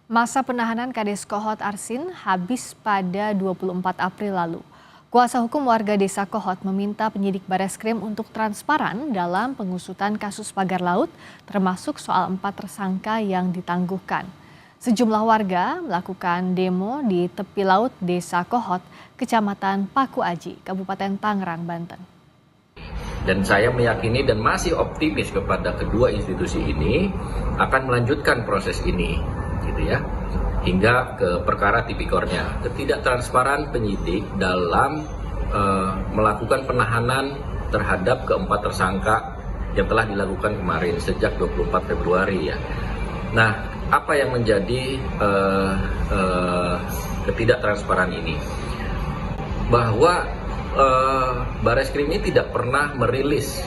Masa penahanan Kades Kohot Arsin habis pada 24 April lalu. Kuasa hukum warga desa Kohot meminta penyidik Bareskrim untuk transparan dalam pengusutan kasus pagar laut, termasuk soal 4 tersangka yang ditangguhkan. Sejumlah warga melakukan demo di tepi laut desa Kohot, Kecamatan Paku Aji, Kabupaten Tangerang, Banten. Dan saya meyakini dan masih optimis kepada kedua institusi ini akan melanjutkan proses ini, gitu ya, hingga ke perkara tipikornya. Ketidaktransparan penyidik dalam melakukan penahanan terhadap keempat tersangka yang telah dilakukan kemarin sejak 24 Februari ya. Nah, apa yang menjadi ketidaktransparan ini? Bahwa Bareskrim ini tidak pernah merilis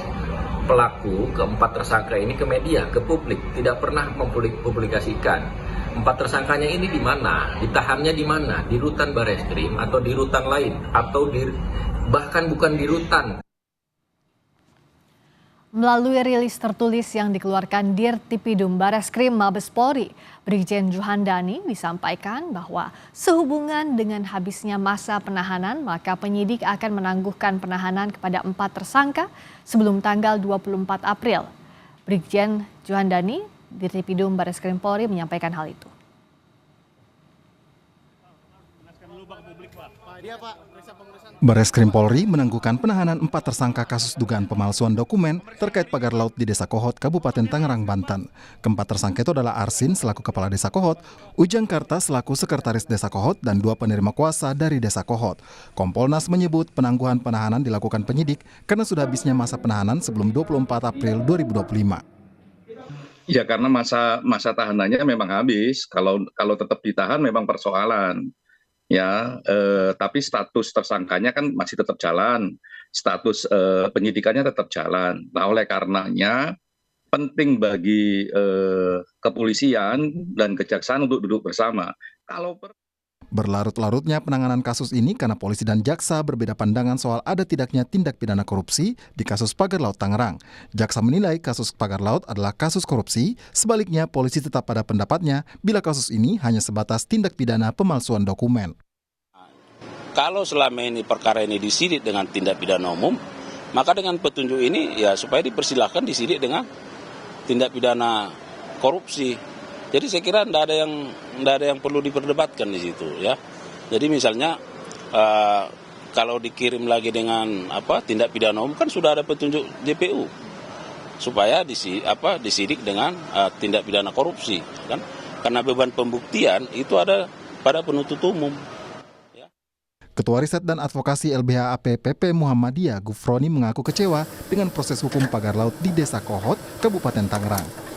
pelaku keempat tersangka ini ke media, ke publik, tidak pernah mempublikasikan. 4 tersangkanya ini di mana, ditahannya di mana, di rutan Bareskrim atau di rutan lain, atau bahkan bukan di rutan. Melalui rilis tertulis yang dikeluarkan Dirtipidum Bareskrim Mabes Polri, Brigjen Juhandani disampaikan bahwa sehubungan dengan habisnya masa penahanan, maka penyidik akan menangguhkan penahanan kepada 4 tersangka sebelum tanggal 24 April. Brigjen Juhandani, Dirtipidum Bareskrim Polri menyampaikan hal itu. Bareskrim Polri menangguhkan penahanan 4 tersangka kasus dugaan pemalsuan dokumen terkait pagar laut di Desa Kohot, Kabupaten Tangerang, Banten. Keempat tersangka itu adalah Arsin selaku Kepala Desa Kohot, Ujang Karta selaku Sekretaris Desa Kohot, dan 2 penerima kuasa dari Desa Kohot. Kompolnas menyebut penangguhan penahanan dilakukan penyidik karena sudah habisnya masa penahanan sebelum 24 April 2025. Ya, karena masa tahanannya memang habis. Kalau tetap ditahan memang persoalan. Ya, tapi status tersangkanya kan masih tetap jalan, status penyidikannya tetap jalan. Nah, oleh karenanya penting bagi kepolisian dan kejaksaan untuk duduk bersama. Berlarut-larutnya penanganan kasus ini karena polisi dan jaksa berbeda pandangan soal ada tidaknya tindak pidana korupsi di kasus pagar laut Tangerang. Jaksa menilai kasus pagar laut adalah kasus korupsi, sebaliknya polisi tetap pada pendapatnya bila kasus ini hanya sebatas tindak pidana pemalsuan dokumen. Kalau selama ini perkara ini disidik dengan tindak pidana umum, maka dengan petunjuk ini ya supaya dipersilahkan disidik dengan tindak pidana korupsi. Jadi saya kira tidak ada yang perlu diperdebatkan di situ ya. Jadi misalnya kalau dikirim lagi dengan tindak pidana umum kan sudah ada petunjuk JPU supaya disidik dengan tindak pidana korupsi kan. Karena beban pembuktian itu ada pada penuntut umum. Ketua Riset dan Advokasi LBH PP Muhammadiyah Gufroni mengaku kecewa dengan proses hukum pagar laut di Desa Kohot, Kabupaten Tangerang.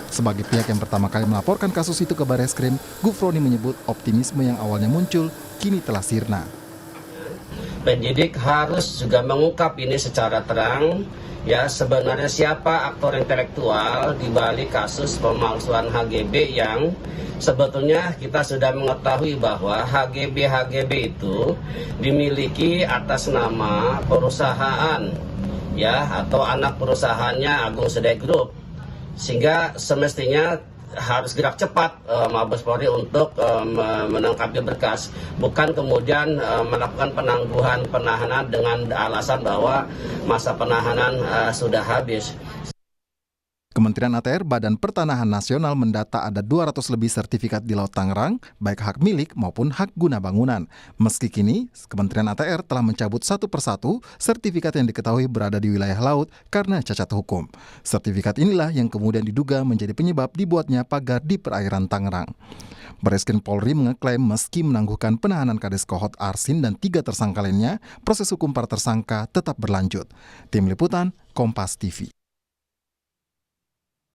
Sebagai pihak yang pertama kali melaporkan kasus itu ke Bareskrim, Gufroni menyebut optimisme yang awalnya muncul kini telah sirna. Penyidik harus juga mengungkap ini secara terang, ya sebenarnya siapa aktor intelektual di balik kasus pemalsuan HGB yang sebetulnya kita sudah mengetahui bahwa HGB itu dimiliki atas nama perusahaan ya atau anak perusahaannya Agung Sedai Group. Sehingga semestinya harus gerak cepat Mabes Polri untuk menangkapi berkas, bukan kemudian melakukan penangguhan penahanan dengan alasan bahwa masa penahanan sudah habis. Kementerian ATR Badan Pertanahan Nasional mendata ada 200 lebih sertifikat di Laut Tangerang, baik hak milik maupun hak guna bangunan. Meski kini, Kementerian ATR telah mencabut satu persatu sertifikat yang diketahui berada di wilayah laut karena cacat hukum. Sertifikat inilah yang kemudian diduga menjadi penyebab dibuatnya pagar di perairan Tangerang. Bareskrim Polri mengeklaim meski menangguhkan penahanan Kades Kohot Arsin dan 3 tersangka lainnya, proses hukum para tersangka tetap berlanjut. Tim Liputan, Kompas TV.